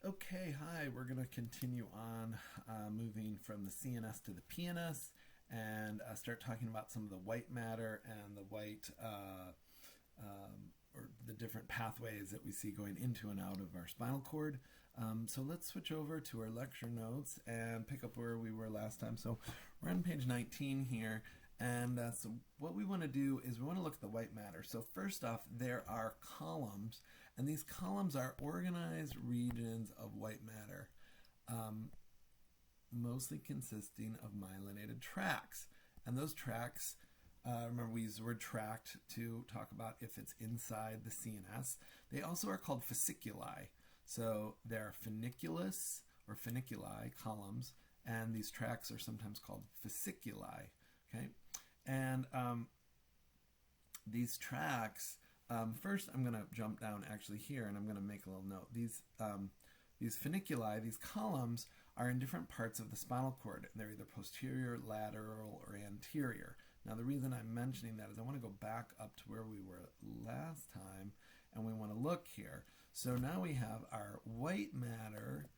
Okay, hi, we're going to continue on moving from the CNS to the PNS and start talking about some of the white matter and the white or the different pathways that we see going into and out of our spinal cord. So let's switch over to our lecture notes and pick up where we were last time. So we're on page 19 here. And so what we want to do is we want to look at the white matter. So first off, there are columns, and these columns are organized regions of white matter, mostly consisting of myelinated tracts. And those tracts, remember we use the word tract to talk about if it's inside the CNS. They also are called fasciculi. So they're funiculus or funiculi columns, and these tracts are sometimes called fasciculi. Okay, and these tracts, first I'm going to jump down actually here and I'm going to make a little note. These funiculi, these columns, are in different parts of the spinal cord. They're either posterior, lateral, or anterior. Now the reason I'm mentioning that is I want to go back up to where we were last time and we want to look here. So now we have our white matter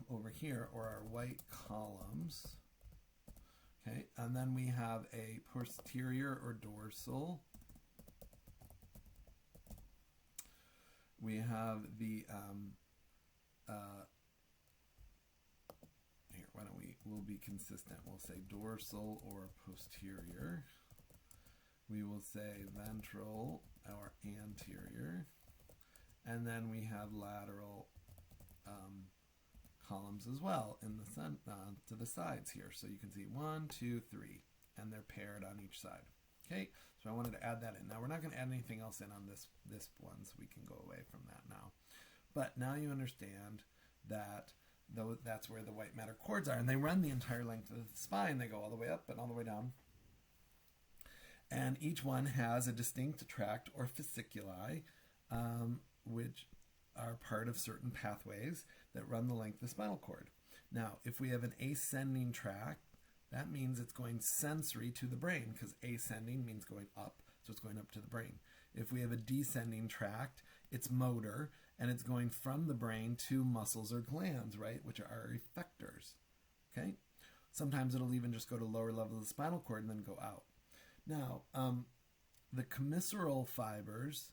over here, or our white columns. Okay, and then we have a posterior or dorsal. We have the, here, why don't we'll be consistent. We'll say dorsal or posterior. We will say ventral or anterior. And then we have lateral columns as well in the to the sides here. So you can see 1, 2, 3, and they're paired on each side. Okay, so I wanted to add that in. Now we're not going to add anything else in on this one, so we can go away from that now. But now you understand that that's where the white matter cords are, and they run the entire length of the spine. They go all the way up and all the way down. And each one has a distinct tract or fasciculi, which are part of certain pathways that run the length of the spinal cord. Now, if we have an ascending tract, that means it's going sensory to the brain, because ascending means going up, so it's going up to the brain. If we have a descending tract, it's motor, and it's going from the brain to muscles or glands, right, which are our effectors. Okay? Sometimes it'll even just go to lower levels of the spinal cord and then go out. Now, the commissural fibers,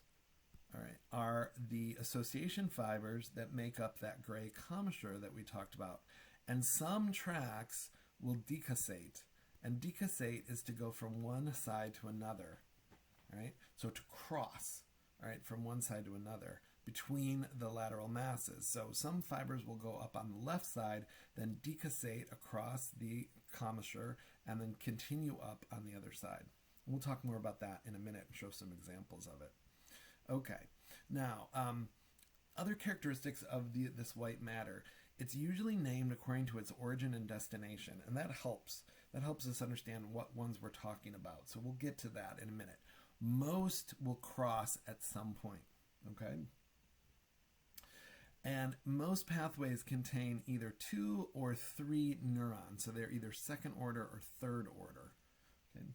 all right, are the association fibers that make up that gray commissure that we talked about. And some tracts will decussate. And decussate is to go from one side to another. All right? So to cross, all right, from one side to another between the lateral masses. So some fibers will go up on the left side, then decussate across the commissure, and then continue up on the other side. And we'll talk more about that in a minute and show some examples of it. Okay, now, other characteristics of this white matter. It's usually named according to its origin and destination, and that helps. That helps us understand what ones we're talking about. So we'll get to that in a minute. Most will cross at some point, okay? And most pathways contain either 2 or 3 neurons, so they're either second order or third order. Okay?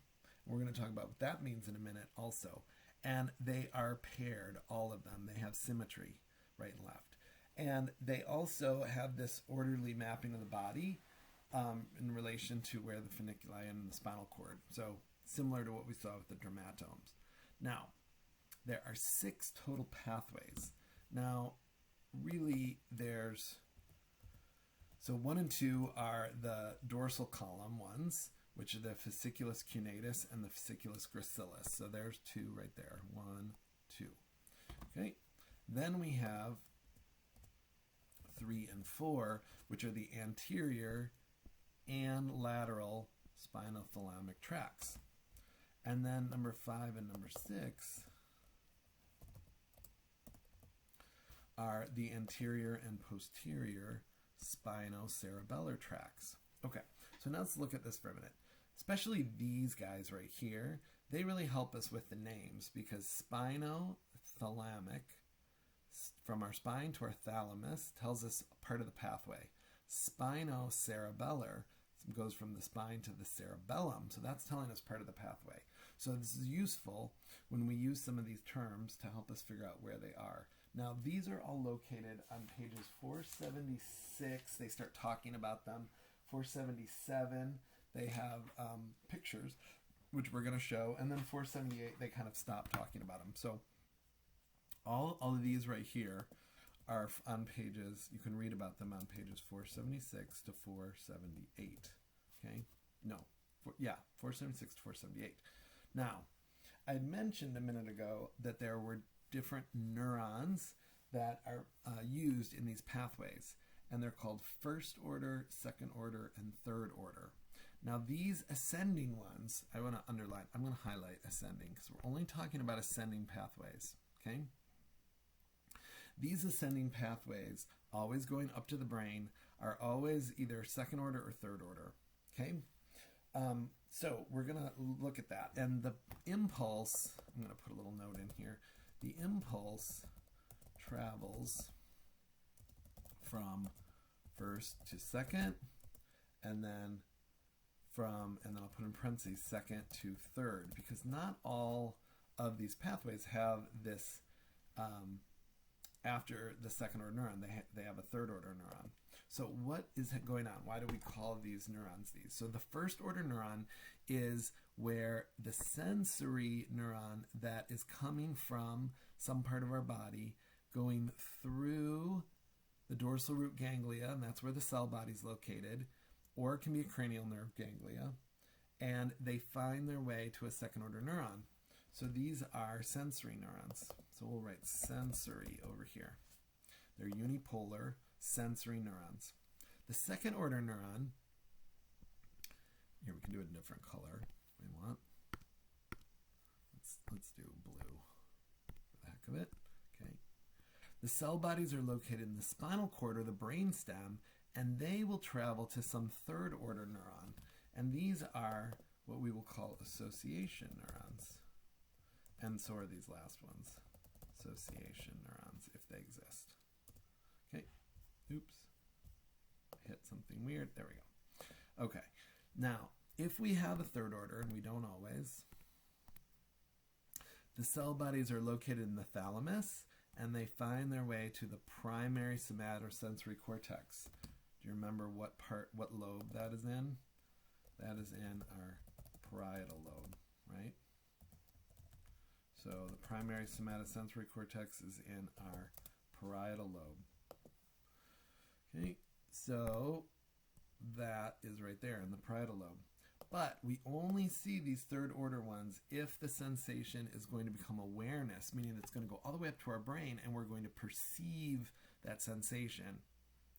We're going to talk about what that means in a minute also. And they are paired, all of them. They have symmetry, right and left. And they also have this orderly mapping of the body in relation to where the funiculi and the spinal cord. So similar to what we saw with the dermatomes. Now, there are 6 total pathways. Now, really so 1 and 2 are the dorsal column ones, which are the fasciculus cunatus and the fasciculus gracilis. So there's 2 right there. 1, 2. Okay. Then we have 3 and 4, which are the anterior and lateral spinothalamic tracts. And then number 5 and number 6 are the anterior and posterior spinocerebellar tracts. Okay, so now let's look at this for a minute. Especially these guys right here, they really help us with the names, because spinothalamic, from our spine to our thalamus, tells us part of the pathway. Spinocerebellar goes from the spine to the cerebellum, so that's telling us part of the pathway. So this is useful when we use some of these terms to help us figure out where they are. Now, these are all located on pages 476. They start talking about them. 477, they have pictures, which we're going to show. And then 478, they kind of stop talking about them. So all of these right here are on pages, you can read about them on pages 476 to 478. Okay? No. 476 to 478. Now, I mentioned a minute ago that there were different neurons that are used in these pathways, and they're called first order, second order, and third order. Now, these ascending ones, I want to underline, I'm going to highlight ascending because we're only talking about ascending pathways, okay? These ascending pathways, always going up to the brain, are always either second order or third order, okay? So we're going to look at that. And the impulse, I'm going to put a little note in here, the impulse travels from first to second, and then I'll put in parentheses, second to third, because not all of these pathways have this after the second order neuron, they have a third order neuron. So what is going on? Why do we call these neurons these? So the first order neuron is where the sensory neuron that is coming from some part of our body going through the dorsal root ganglia, and that's where the cell body is located, or it can be a cranial nerve ganglia, and they find their way to a second order neuron. So these are sensory neurons. So we'll write sensory over here. They're unipolar sensory neurons. The second order neuron, here we can do it in a different color if we want. Let's do blue for the heck of it. Okay. The cell bodies are located in the spinal cord or the brain stem, and they will travel to some third order neuron. And these are what we will call association neurons. And so are these last ones, association neurons, if they exist. Okay, oops, hit something weird, there we go. Okay, now, if we have a third order, and we don't always, the cell bodies are located in the thalamus, and they find their way to the primary somatosensory cortex. Do you remember what lobe that is in? That is in our parietal lobe, right? So the primary somatosensory cortex is in our parietal lobe. Okay, so that is right there in the parietal lobe. But we only see these third order ones if the sensation is going to become awareness, meaning it's going to go all the way up to our brain and we're going to perceive that sensation.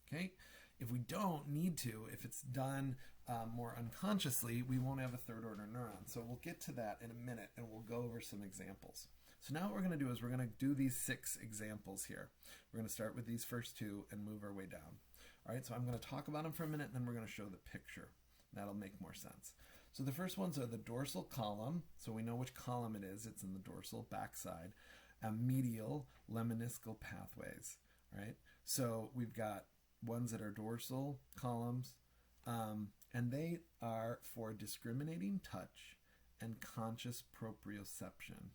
Okay? If we don't need to, if it's done more unconsciously, we won't have a third order neuron. So we'll get to that in a minute and we'll go over some examples. So now what we're going to do is we're going to do these 6 examples here. We're going to start with these first 2 and move our way down. All right, so I'm going to talk about them for a minute and then we're going to show the picture. That'll make more sense. So the first ones are the dorsal column. So we know which column it is. It's in the dorsal backside. Medial lemniscal pathways. All right, so we've got ones that are dorsal columns, and they are for discriminating touch and conscious proprioception.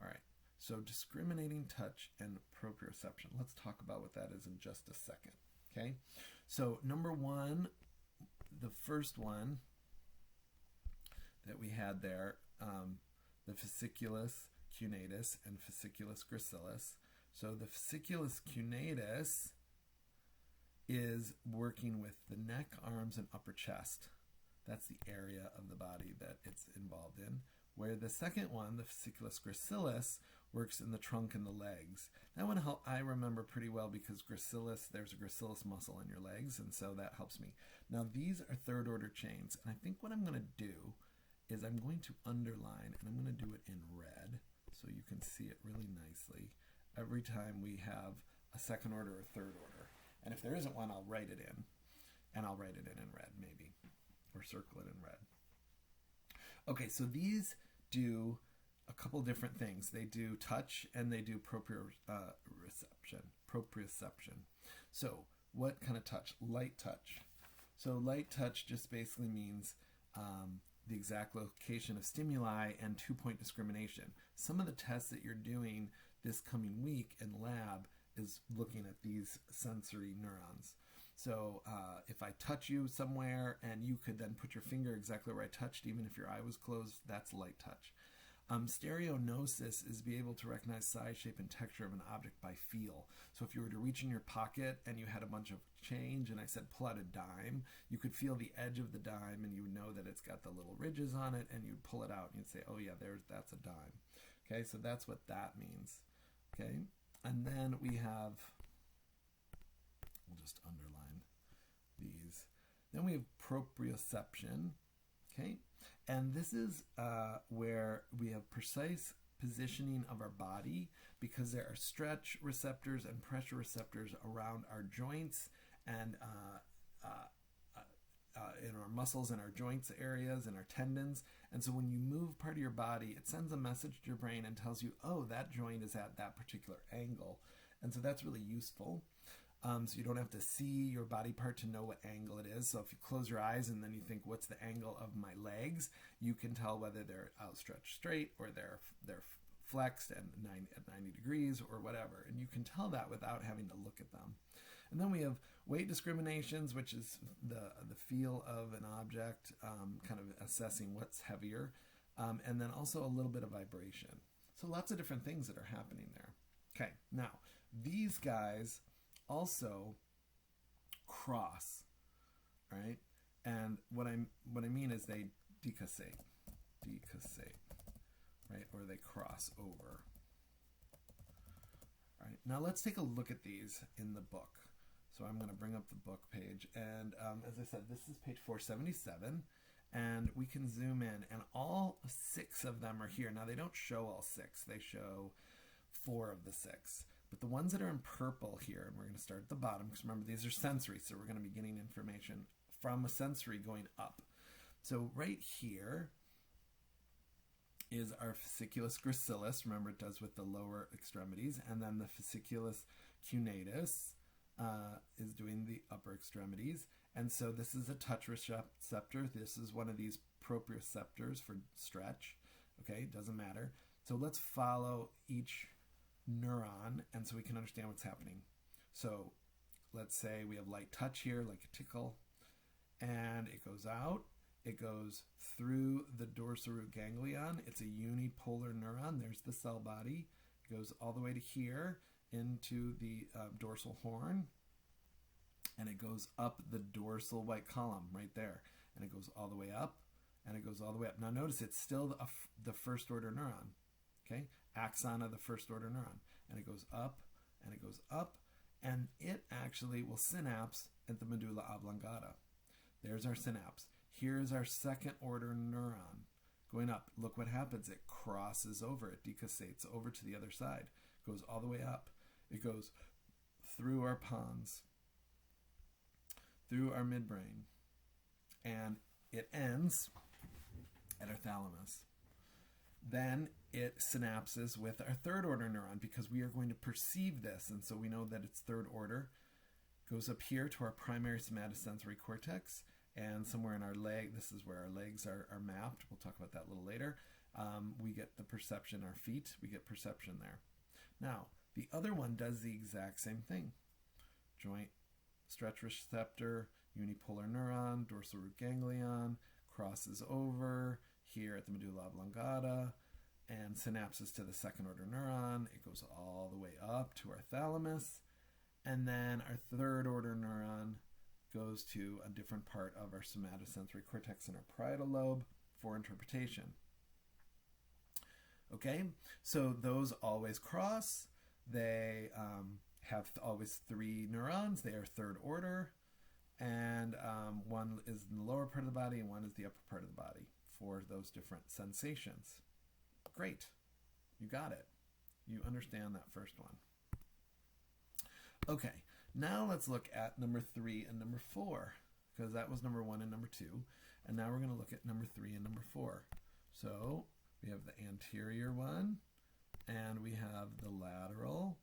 All right, so discriminating touch and proprioception. Let's talk about what that is in just a second, okay? So number 1, the first one that we had there, the fasciculus cunatus and fasciculus gracilis. So the fasciculus cunatus is working with the neck, arms, and upper chest. That's the area of the body that it's involved in. Where the second one, the fasciculus gracilis, works in the trunk and the legs. That one I remember pretty well because there's a gracilis muscle in your legs, and so that helps me. Now these are third order chains, and I think what I'm going to do is I'm going to underline, and I'm going to do it in red so you can see it really nicely every time we have a second order or third order. And if there isn't one, I'll write it in. And I'll write it in red, maybe. Or circle it in red. Okay, so these do a couple different things. They do touch and they do proprioception. So what kind of touch? Light touch. So light touch just basically means the exact location of stimuli and 2-point discrimination. Some of the tests that you're doing, this coming week in lab is looking at these sensory neurons. So if I touch you somewhere and you could then put your finger exactly where I touched, even if your eye was closed, that's light touch. Stereognosis is be able to recognize size, shape, and texture of an object by feel. So if you were to reach in your pocket and you had a bunch of change and I said pull out a dime, you could feel the edge of the dime and you would know that it's got the little ridges on it, and you'd pull it out and you'd say, oh yeah, that's a dime. Okay, so that's what that means. Okay, and then we have, we'll just underline these. Then we have proprioception. Okay, and this is where we have precise positioning of our body, because there are stretch receptors and pressure receptors around our joints and in our muscles and our joints areas and our tendons. And so when you move part of your body, it sends a message to your brain and tells you, oh, that joint is at that particular angle. And so that's really useful. So you don't have to see your body part to know what angle it is. So if you close your eyes and then you think, what's the angle of my legs? You can tell whether they're outstretched straight or they're flexed at 90 degrees or whatever. And you can tell that without having to look at them. And then we have weight discriminations, which is the feel of an object, kind of assessing what's heavier. And then also a little bit of vibration. So lots of different things that are happening there. Okay, now these guys also cross, right? And what I mean is they decussate, right? Or they cross over. All right, now let's take a look at these in the book. So I'm going to bring up the book page, and as I said, this is page 477, and we can zoom in, and all 6 of them are here. Now they don't show all 6; they show 4 of the 6. But the ones that are in purple here, and we're going to start at the bottom, because remember, these are sensory, so we're going to be getting information from a sensory going up. So right here is our fasciculus gracilis. Remember, it does with the lower extremities. And then the fasciculus cunatus is doing the upper extremities. And so this is a touch receptor. This is one of these proprioceptors for stretch. Okay, doesn't matter. So let's follow each neuron, and so we can understand what's happening. So let's say we have light touch here, like a tickle, and it goes out. It goes through the dorsal root ganglion. It's a unipolar neuron. There's the cell body. It goes all the way to here into the dorsal horn, and it goes up the dorsal white column right there, and it goes all the way up, and it goes all the way up. Now notice it's still the first order neuron, okay? Axon of the first order neuron, and it goes up, and it goes up, and it actually will synapse at the medulla oblongata. There's our synapse. Here's our second order neuron going up. Look what happens. It crosses over. It decussates over to the other side. Goes all the way up. It goes through our pons, through our midbrain, and it ends at our thalamus. Then it synapses with our third order neuron, because we are going to perceive this, and so we know that it's third order. Goes up here to our primary somatosensory cortex, and somewhere in our leg, this is where our legs are mapped. We'll talk about that a little later. We get the perception, our feet, we get perception there. Now, the other one does the exact same thing. Joint stretch receptor, unipolar neuron, dorsal root ganglion, crosses over here at the medulla oblongata, and synapses to the second order neuron. It goes all the way up to our thalamus, and then our third order neuron goes to a different part of our somatosensory cortex in our parietal lobe for interpretation. Okay, so those always cross. They have always 3 neurons. They are third order, and one is in the lower part of the body and one is the upper part of the body for those different sensations. Great, you got it. You understand that first one. Okay, now let's look at number 3 and number 4, because that was number 1 and number 2, and now we're going to look at number 3 and number 4. So we have the anterior one, and we have the lateral,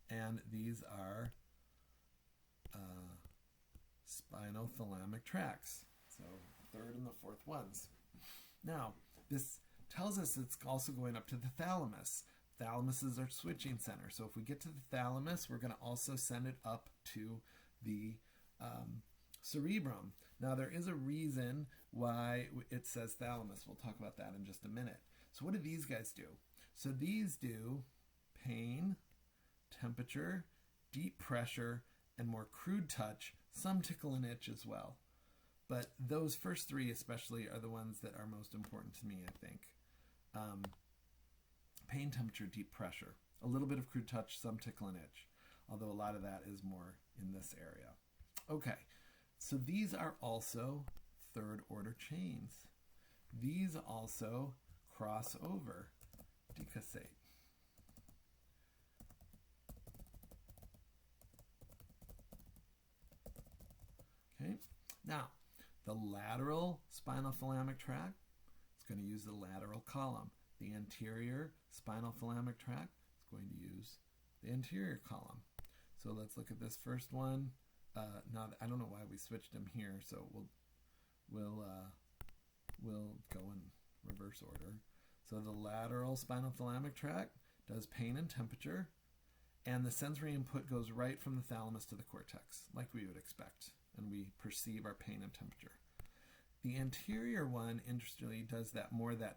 and these are spinothalamic tracts. So third and the fourth ones. Now, this tells us it's also going up to the thalamus. thalamus is our switching center. So if we get to the thalamus, we're going to also send it up to the cerebrum. Now, there is a reason why it says thalamus. We'll talk about that in just a minute. So what do these guys do? So these do pain, temperature, deep pressure, and more crude touch, some tickle and itch as well. But those first three especially are the ones that are most important to me, I think. Pain, temperature, deep pressure. A little bit of crude touch, some tickle and itch. Although a lot of that is more in this area. Okay, so these are also third order chains. These also cross over, decussate. Okay, now the lateral spinal thalamic tract is going to use the lateral column. The anterior spinal thalamic tract is going to use the anterior column. So let's look at this first one. Now I don't know why we switched them here, so we'll go in reverse order. So the lateral spinal thalamic tract does pain and temperature, and the sensory input goes right from the thalamus to the cortex, like we would expect, and we perceive our pain and temperature. The anterior one, interestingly, does that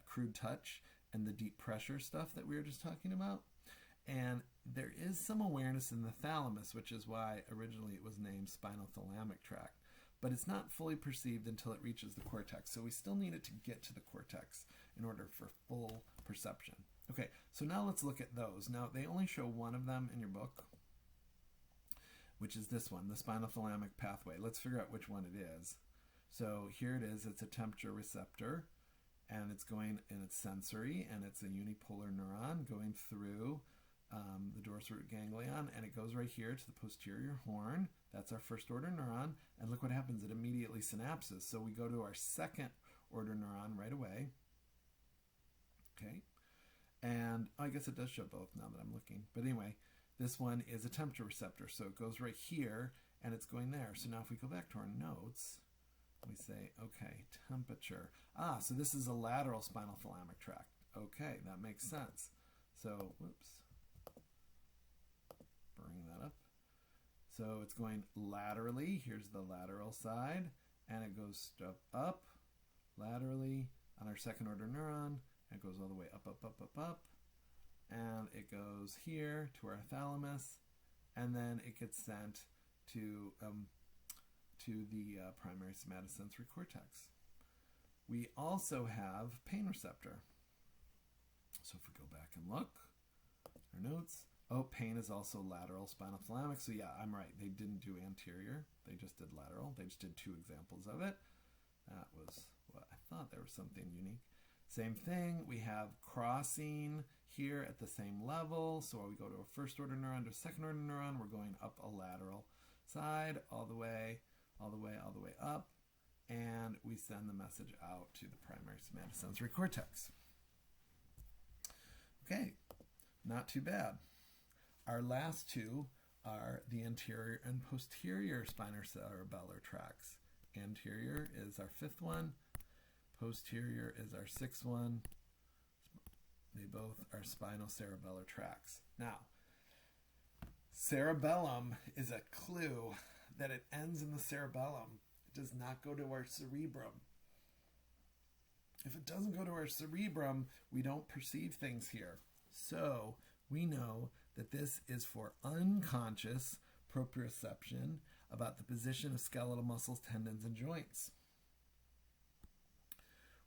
crude touch and the deep pressure stuff that we were just talking about. And there is some awareness in the thalamus, which is why originally it was named spinal thalamic tract. But it's not fully perceived until it reaches the cortex. So we still need it to get to the cortex in order for full perception. Okay, so now let's look at those. Now, they only show one of them in your book, which is this one, the spinal thalamic pathway. Let's figure out which one it is. So here it is. It's a temperature receptor, and it's going, and it's sensory, and it's a unipolar neuron going through the dorsal root ganglion, and it goes right here to the posterior horn. That's our first order neuron, and look what happens. It immediately synapses. So we go to our second order neuron right away. Okay, and I guess it does show both now that I'm looking. But anyway, this one is a temperature receptor, so it goes right here, and it's going there. So now if we go back to our notes, we say, okay, temperature. So this is a lateral spinal thalamic tract. Okay, that makes sense. So, whoops. Bring that up. So it's going laterally. Here's the lateral side, and it goes up laterally on our second order neuron. And it goes all the way up, up, up, up, up. And it goes here to our thalamus, and then it gets sent to the primary somatosensory cortex. We also have pain receptor. So if we go back and look, our notes, pain is also lateral spinal thalamic. So yeah, I'm right. They didn't do anterior. They just did lateral. They just did two examples of it. That was what I thought. There was something unique. Same thing. We have crossing here at the same level. So we go to a first order neuron to a second order neuron. We're going up a lateral side all the way up, and we send the message out to the primary somatosensory cortex. Okay, not too bad. Our last two are the anterior and posterior spinocerebellar tracts. Anterior is our fifth one. Posterior is our sixth one. They both are spinocerebellar tracts. Now, cerebellum is a clue that it ends in the cerebellum. It does not go to our cerebrum. If it doesn't go to our cerebrum, we don't perceive things here. So we know that this is for unconscious proprioception about the position of skeletal muscles, tendons, and joints.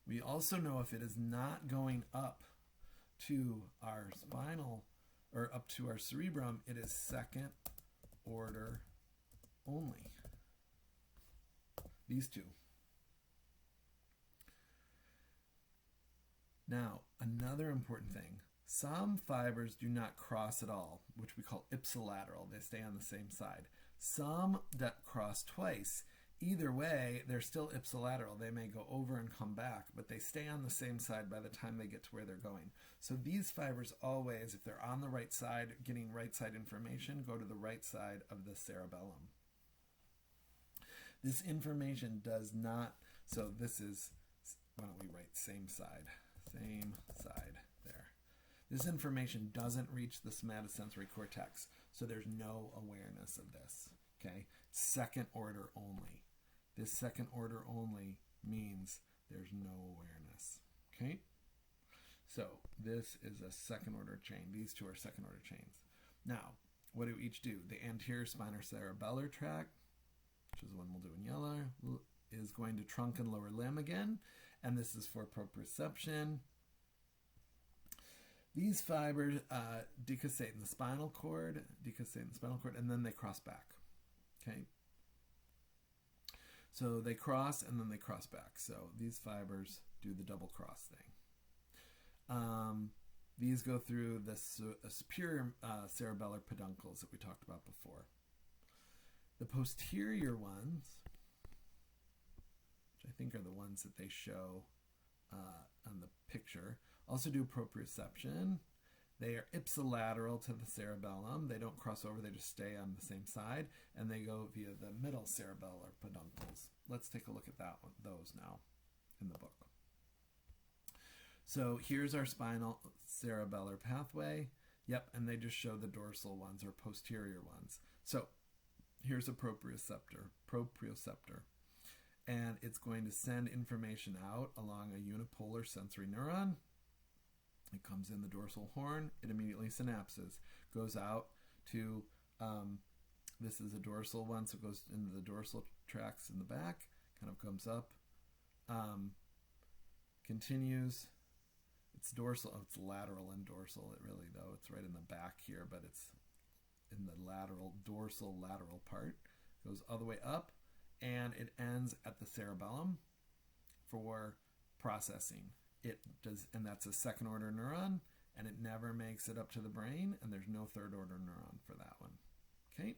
We also know if it is not going up to our spinal or up to our cerebrum, it is second order only. These two. Now, another important thing. Some fibers do not cross at all, which we call ipsilateral. They stay on the same side. Some that cross twice. Either way, they're still ipsilateral. They may go over and come back, but they stay on the same side by the time they get to where they're going. So these fibers always, if they're on the right side, getting right side information, go to the right side of the cerebellum. This information does not, why don't we write same side there. This information doesn't reach the somatosensory cortex, so there's no awareness of this. Okay, second order only. This second order only means there's no awareness. Okay, so this is a second order chain. These two are second order chains. Now, what do each do? The anterior spinocerebellar tract, which is the one we'll do in yellow, is going to trunk and lower limb again, and this is for proprioception. These fibers decussate in the spinal cord, and then they cross back. Okay. So they cross and then they cross back. So these fibers do the double cross thing. These go through the superior cerebellar peduncles that we talked about before. The posterior ones, which I think are the ones that they show on the picture, also do proprioception. They are ipsilateral to the cerebellum. They don't cross over, they just stay on the same side, and they go via the middle cerebellar peduncles. Let's take a look at those now in the book. So here's our spinal cerebellar pathway. Yep, and they just show the dorsal ones or posterior ones. So here's a proprioceptor, and it's going to send information out along a unipolar sensory neuron. It comes in the dorsal horn, it immediately synapses, goes out to, this is a dorsal one, so it goes into the dorsal tracts in the back, kind of comes up, continues, it's dorsal, it's lateral and dorsal, it's right in the back here, but it's in the dorsal lateral part, goes all the way up, and it ends at the cerebellum for processing. It does, and that's a second order neuron, and it never makes it up to the brain, and there's no third order neuron for that one. Okay?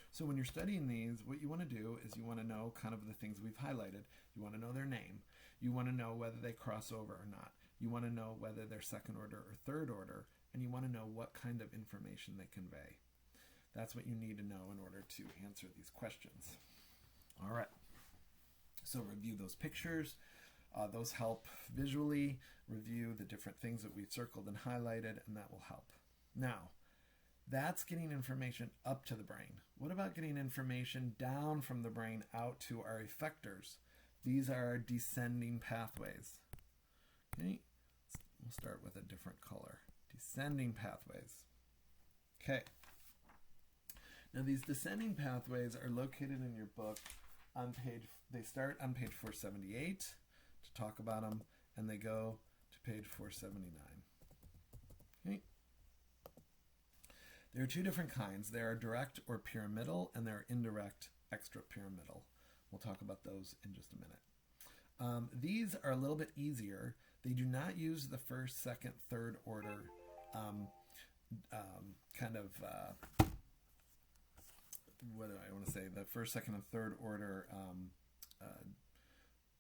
So when you're studying these, what you want to do is you want to know kind of the things we've highlighted. You want to know their name. You want to know whether they cross over or not. You want to know whether they're second order or third order, and you want to know what kind of information they convey. That's what you need to know in order to answer these questions. All right. So review those pictures. Those help visually. Review the different things that we've circled and highlighted, and that will help. Now, that's getting information up to the brain. What about getting information down from the brain out to our effectors? These are descending pathways. Okay, we'll start with a different color. Descending pathways. Okay. Now these descending pathways are located in your book on they start on page 478 to talk about them, and they go to page 479. Okay. There are two different kinds. There are direct or pyramidal, and there are indirect extrapyramidal. We'll talk about those in just a minute. These are a little bit easier. They do not use the first, second, third order what do I want to say? The first, second, and third order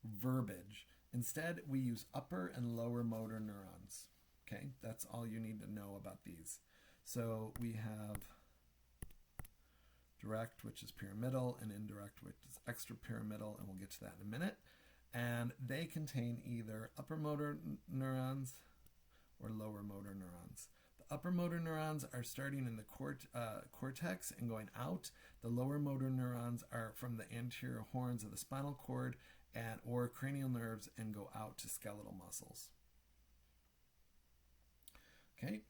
verbiage. Instead, we use upper and lower motor neurons. Okay, that's all you need to know about these. So we have direct, which is pyramidal, and indirect, which is extrapyramidal, and we'll get to that in a minute. And they contain either upper motor neurons or lower motor neurons. The upper motor neurons are starting in the cortex and going out. The lower motor neurons are from the anterior horns of the spinal cord or cranial nerves and go out to skeletal muscles. Okay,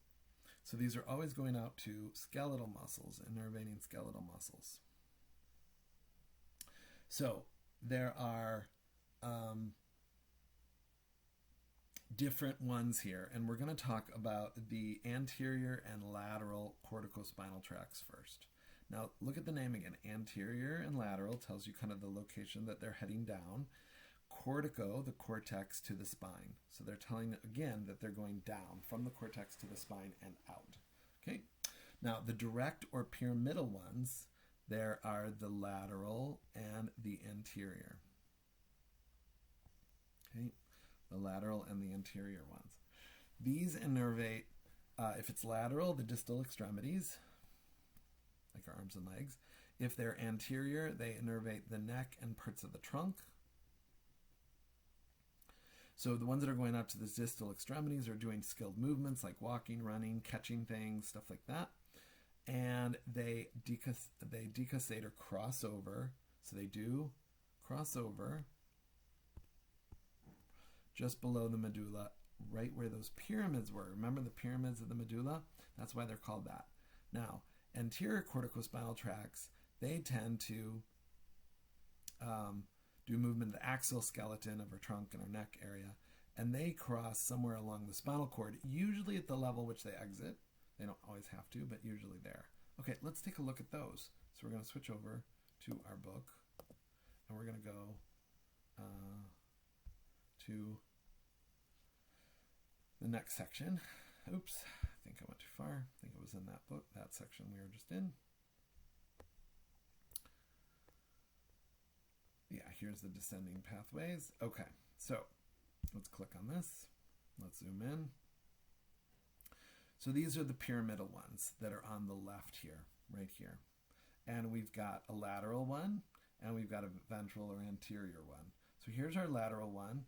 so these are always going out to skeletal muscles, innervating skeletal muscles. So there are different ones here, and we're going to talk about the anterior and lateral corticospinal tracts first. Now look at the name again. Anterior and lateral tells you kind of the location that they're heading down. Cortico, the cortex, to the spine. So they're telling again that they're going down from the cortex to the spine and out. Okay. Now the direct or pyramidal ones, there are the lateral and the anterior. Okay, the lateral and the anterior ones. These innervate, if it's lateral, the distal extremities, like our arms and legs. If they're anterior, they innervate the neck and parts of the trunk. So the ones that are going out to the distal extremities are doing skilled movements like walking, running, catching things, stuff like that. And they decussate or cross over. So they do cross over just below the medulla, right where those pyramids were. Remember the pyramids of the medulla? That's why they're called that. Now, anterior corticospinal tracts, they tend to do movement of the axial skeleton of our trunk and our neck area, and they cross somewhere along the spinal cord, usually at the level which they exit. They don't always have to, but usually there. Okay, let's take a look at those. So we're going to switch over to our book, and we're going to go to the next section. Oops, I think I went too far. I think it was in that book, that section we were just in. Yeah, here's the descending pathways. Okay, so let's click on this. Let's zoom in. So these are the pyramidal ones that are on the left here, right here. And we've got a lateral one, and we've got a ventral or anterior one. So here's our lateral one.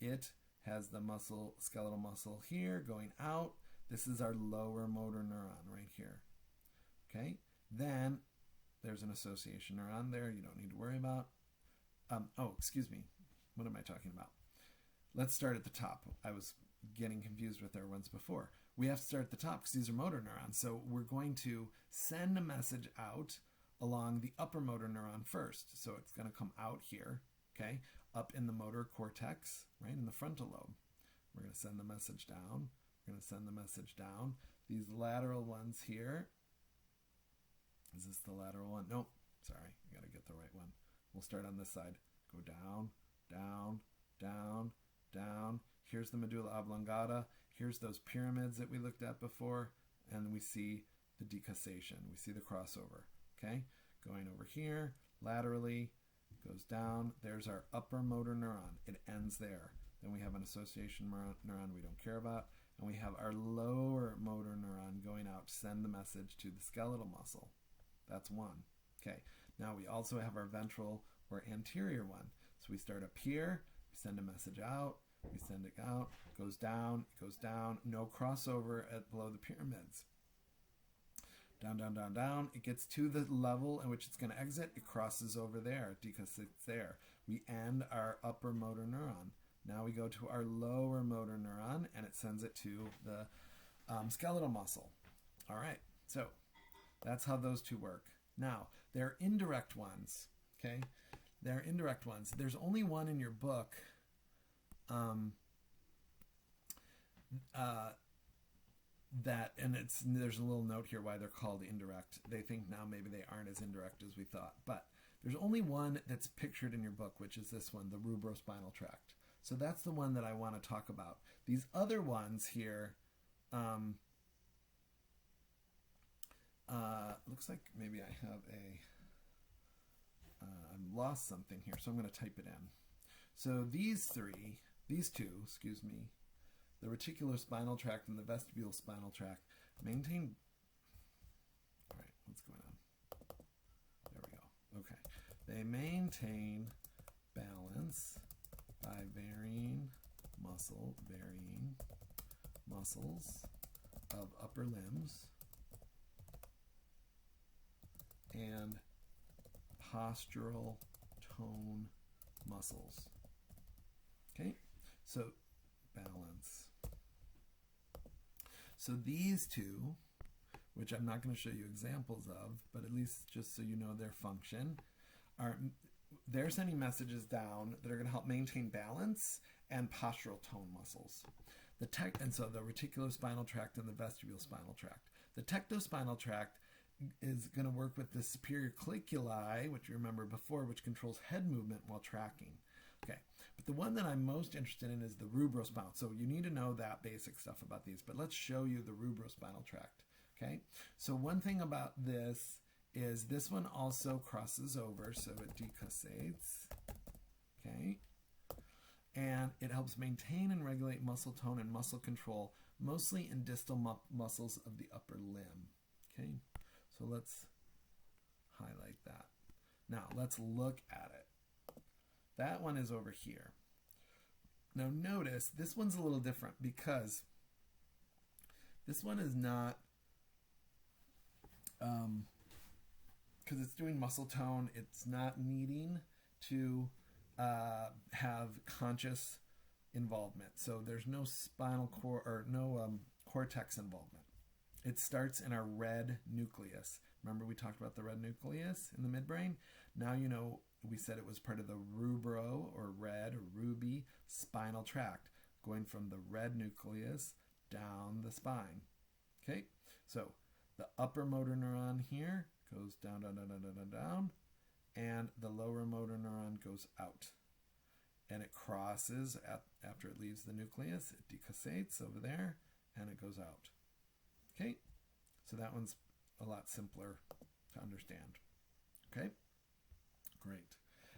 It has the muscle, skeletal muscle here going out. This is our lower motor neuron right here. Okay, then there's an association neuron there you don't need to worry about. Excuse me. What am I talking about? Let's start at the top. I was getting confused with our ones before. We have to start at the top because these are motor neurons. So we're going to send a message out along the upper motor neuron first. So it's going to come out here, okay, up in the motor cortex, right, in the frontal lobe. We're going to send the message down. We're going to send the message down. These lateral ones here. Is this the lateral one? Nope. Sorry, I got to get the right one. We'll start on this side. Go down, down, down, down. Here's the medulla oblongata. Here's those pyramids that we looked at before. And we see the decussation. We see the crossover. Okay? Going over here, laterally, goes down. There's our upper motor neuron. It ends there. Then we have an association neuron we don't care about. And we have our lower motor neuron going out to send the message to the skeletal muscle. That's one. Okay. Now we also have our ventral or anterior one. So we start up here, we send a message out, we send it out, it goes down, no crossover at below the pyramids. Down, down, down, down. It gets to the level in which it's going to exit, it crosses over there, decussates there. We end our upper motor neuron. Now we go to our lower motor neuron, and it sends it to the skeletal muscle. All right, so that's how those two work. Now, there are indirect ones, okay? There are indirect ones. There's only one in your book there's a little note here why they're called indirect. They think now maybe they aren't as indirect as we thought. But there's only one that's pictured in your book, which is this one, the rubrospinal tract. So that's the one that I want to talk about. These other ones here, looks like maybe I have I've lost something here, so I'm going to type it in. So these two, the reticulospinal tract and the vestibular spinal tract maintain, all right, what's going on? There we go. Okay. They maintain balance by varying muscles of upper limbs and postural tone muscles. Okay, so balance. So these two, which I'm not going to show you examples of, but at least just so you know their function, they're sending messages down that are going to help maintain balance and postural tone muscles. And so the reticulospinal tract and the vestibulospinal tract. The tectospinal tract is going to work with the superior claviculi, which you remember before, which controls head movement while tracking. Okay, but the one that I'm most interested in is the rubrospinal. So you need to know that basic stuff about these, but let's show you the rubrospinal tract. Okay, so one thing about this is this one also crosses over, so it decussates. Okay, and it helps maintain and regulate muscle tone and muscle control, mostly in distal muscles of the upper limb. Okay, so let's highlight that. Now let's look at it. That one is over here. Now notice this one's a little different because this one is not, because it's doing muscle tone, it's not needing to have conscious involvement. So there's no spinal cord or no cortex involvement. It starts in our red nucleus. Remember we talked about the red nucleus in the midbrain? Now you know we said it was part of the rubro or red or ruby spinal tract, going from the red nucleus down the spine. Okay, so the upper motor neuron here goes down, down, down, down, down, down, and the lower motor neuron goes out. And it crosses, after it leaves the nucleus, it decussates over there, and it goes out. Okay, so that one's a lot simpler to understand. Okay, great.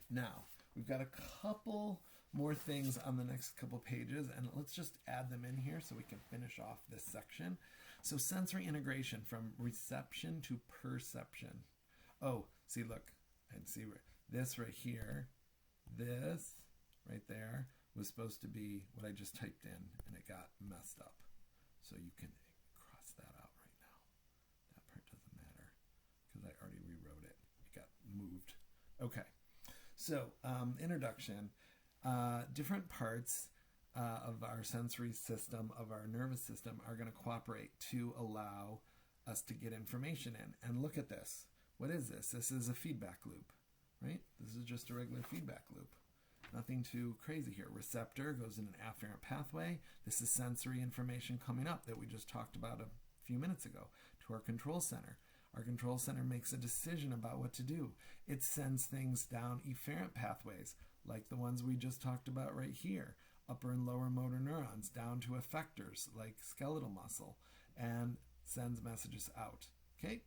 Now, we've got a couple more things on the next couple pages, and let's just add them in here so we can finish off this section. So sensory integration from reception to perception. Oh, see, look, and see this right here, this right there was supposed to be what I just typed in, and it got messed up. So you can cross that out right now. That part doesn't matter because I already rewrote it. It got moved. Okay, so introduction. Different parts of our sensory system, of our nervous system, are going to cooperate to allow us to get information in. And look at this. What is this? This is a feedback loop, right? This is just a regular feedback loop. Nothing too crazy here. Receptor goes in an afferent pathway. This is sensory information coming up that we just talked about a few minutes ago to our control center. Our control center makes a decision about what to do. It sends things down efferent pathways, like the ones we just talked about right here, upper and lower motor neurons, down to effectors like skeletal muscle, and sends messages out. Okay?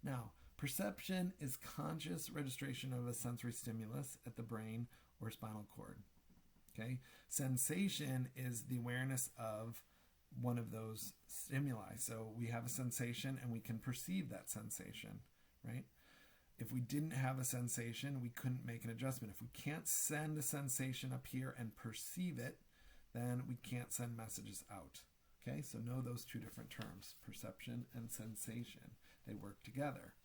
Now, perception is conscious registration of a sensory stimulus at the brain or spinal cord. Okay? Sensation is the awareness of one of those stimuli. So we have a sensation and we can perceive that sensation, right? If we didn't have a sensation, we couldn't make an adjustment. If we can't send a sensation up here and perceive it, then we can't send messages out. Okay, so know those two different terms, perception and sensation. They work together.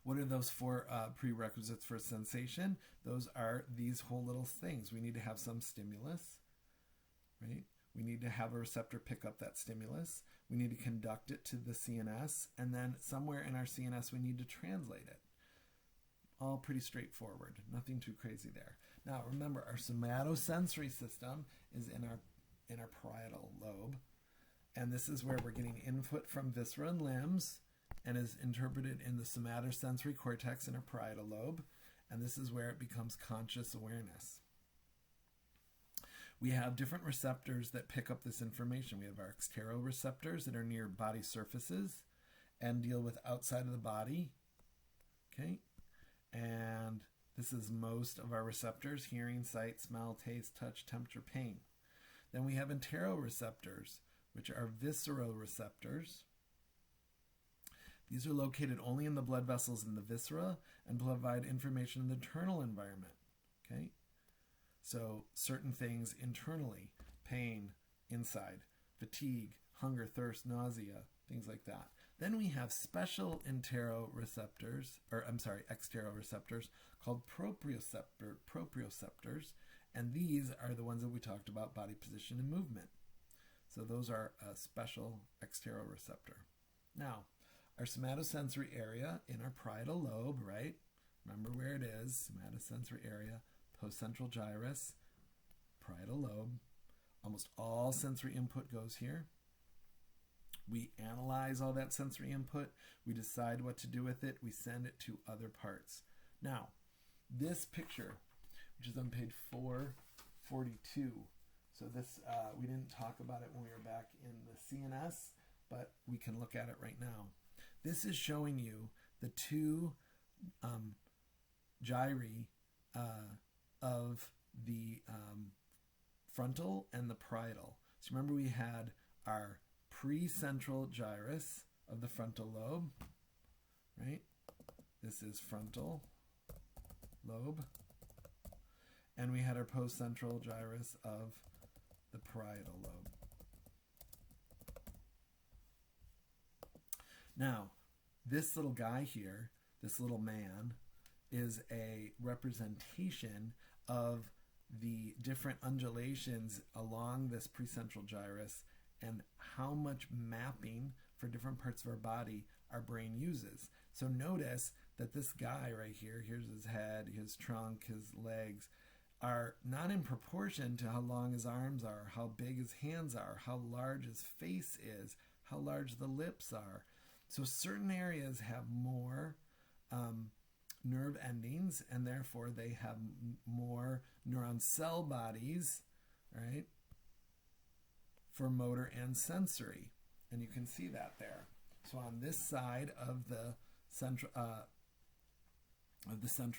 What are those four prerequisites for sensation? Those are these whole little things. We need to have some stimulus, right? We need to have a receptor pick up that stimulus. We need to conduct it to the CNS, and then somewhere in our CNS we need to translate it. All pretty straightforward, nothing too crazy there. Now remember, our somatosensory system is in our parietal lobe, and this is where we're getting input from viscera and limbs, and is interpreted in the somatosensory cortex in our parietal lobe, and this is where it becomes conscious awareness. We have different receptors that pick up this information. We have our exteroreceptors that are near body surfaces and deal with outside of the body. Okay, and this is most of our receptors: hearing, sight, smell, taste, touch, temperature, pain. Then we have enteroreceptors, which are visceral receptors. These are located only in the blood vessels in the viscera and provide information in the internal environment. Okay, so certain things internally, pain inside, fatigue, hunger, thirst, nausea, things like that. Then we have special exteroreceptors called proprioceptors, and these are the ones that we talked about, body position and movement. So those are a special exteroreceptor. Now, our somatosensory area in our parietal lobe, right? Remember where it is, somatosensory area, postcentral gyrus, parietal lobe. Almost all sensory input goes here. We analyze all that sensory input. We decide what to do with it. We send it to other parts. Now, this picture, which is on page 442. So this, we didn't talk about it when we were back in the CNS, but we can look at it right now. This is showing you the two gyri of the frontal and the parietal. So remember we had our precentral gyrus of the frontal lobe, right? This is frontal lobe. and we had our post-central gyrus of the parietal lobe. Now, this little guy here, this little man, is a representation of the different undulations along this precentral gyrus and how much mapping for different parts of our body our brain uses. So notice that this guy right here, here's his head, his trunk, his legs, are not in proportion to how long his arms are, how big his hands are, how large his face is, how large the lips are. So certain areas have more nerve endings, and therefore they have more neuron cell bodies, right, for motor and sensory. And you can see that there. So on this side of the central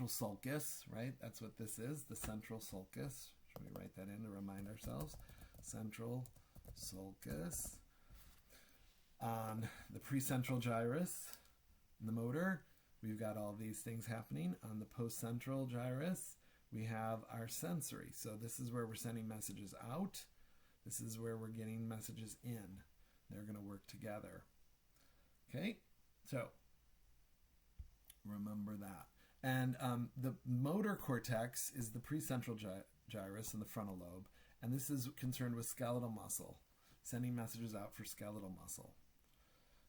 sulcus, right, that's what this is, the central sulcus. Should we write that in to remind ourselves? Central sulcus. On the precentral gyrus, in the motor, we've got all these things happening. On the postcentral gyrus, we have our sensory. So this is where we're sending messages out. This is where we're getting messages in. They're going to work together. Okay, so remember that. And the motor cortex is the precentral gyrus in the frontal lobe, and this is concerned with skeletal muscle, sending messages out for skeletal muscle.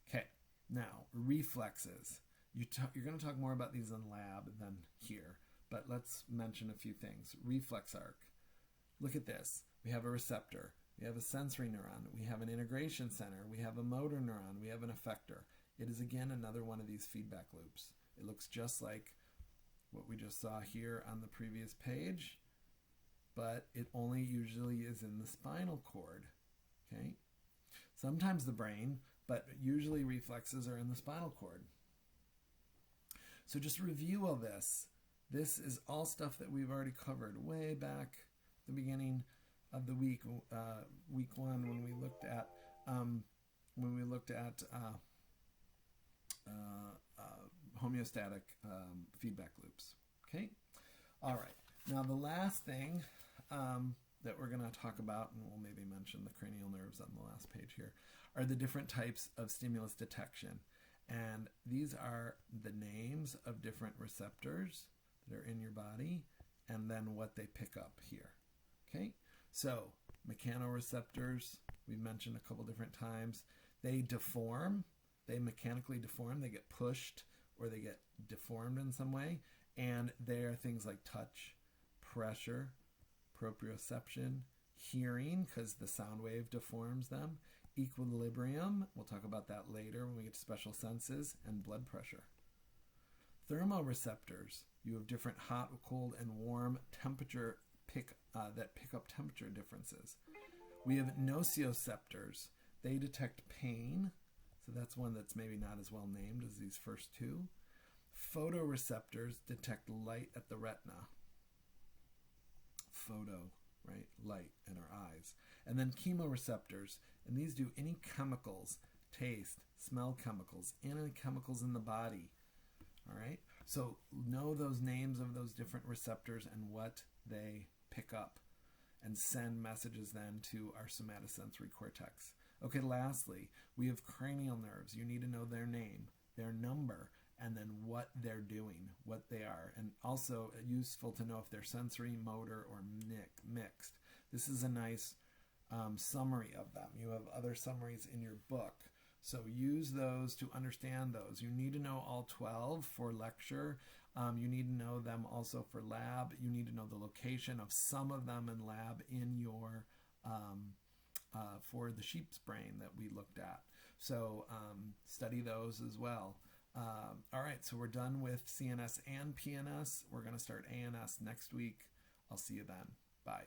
Okay, now reflexes. You're going to talk more about these in lab than here, but let's mention a few things. Reflex arc. Look at this. We have a receptor. We have a sensory neuron. We have an integration center. We have a motor neuron. We have an effector. It is, again, another one of these feedback loops. It looks just like what we just saw here on the previous page, but it only usually is in the spinal cord. Okay? Sometimes the brain, but usually reflexes are in the spinal cord. So just review all this. This is all stuff that we've already covered way back at the beginning of the week, week one, when we looked at homeostatic feedback loops. Okay. All right. Now the last thing that we're going to talk about, and we'll maybe mention the cranial nerves on the last page here, are the different types of stimulus detection. And these are the names of different receptors that are in your body, and then what they pick up here. Okay, so mechanoreceptors, we've mentioned a couple different times. They deform, they mechanically deform, they get pushed or they get deformed in some way, and they are things like touch, pressure, proprioception, hearing, because the sound wave deforms them, equilibrium, we'll talk about that later when we get to special senses, and blood pressure. Thermoreceptors, you have different hot, cold, and warm temperature that pick up temperature differences. We have nociceptors. They detect pain, so that's one that's maybe not as well named as these first two. Photoreceptors detect light at the retina. Photo, right? Light in our eyes. And then chemoreceptors, and these do any chemicals, taste, smell chemicals, any chemicals in the body. All right? So know those names of those different receptors and what they pick up, and send messages then to our somatosensory cortex. Okay, lastly, we have cranial nerves. You need to know their name, their number, and then what they're doing, what they are. And also useful to know if they're sensory, motor, or mixed. This is a nice summary of them. You have other summaries in your book. So use those to understand those. You need to know all 12 for lecture. You need to know them also for lab. You need to know the location of some of them in lab in your for the sheep's brain that we looked at. So study those as well. All right, so we're done with CNS and PNS. We're going to start ANS next week. I'll see you then. Bye.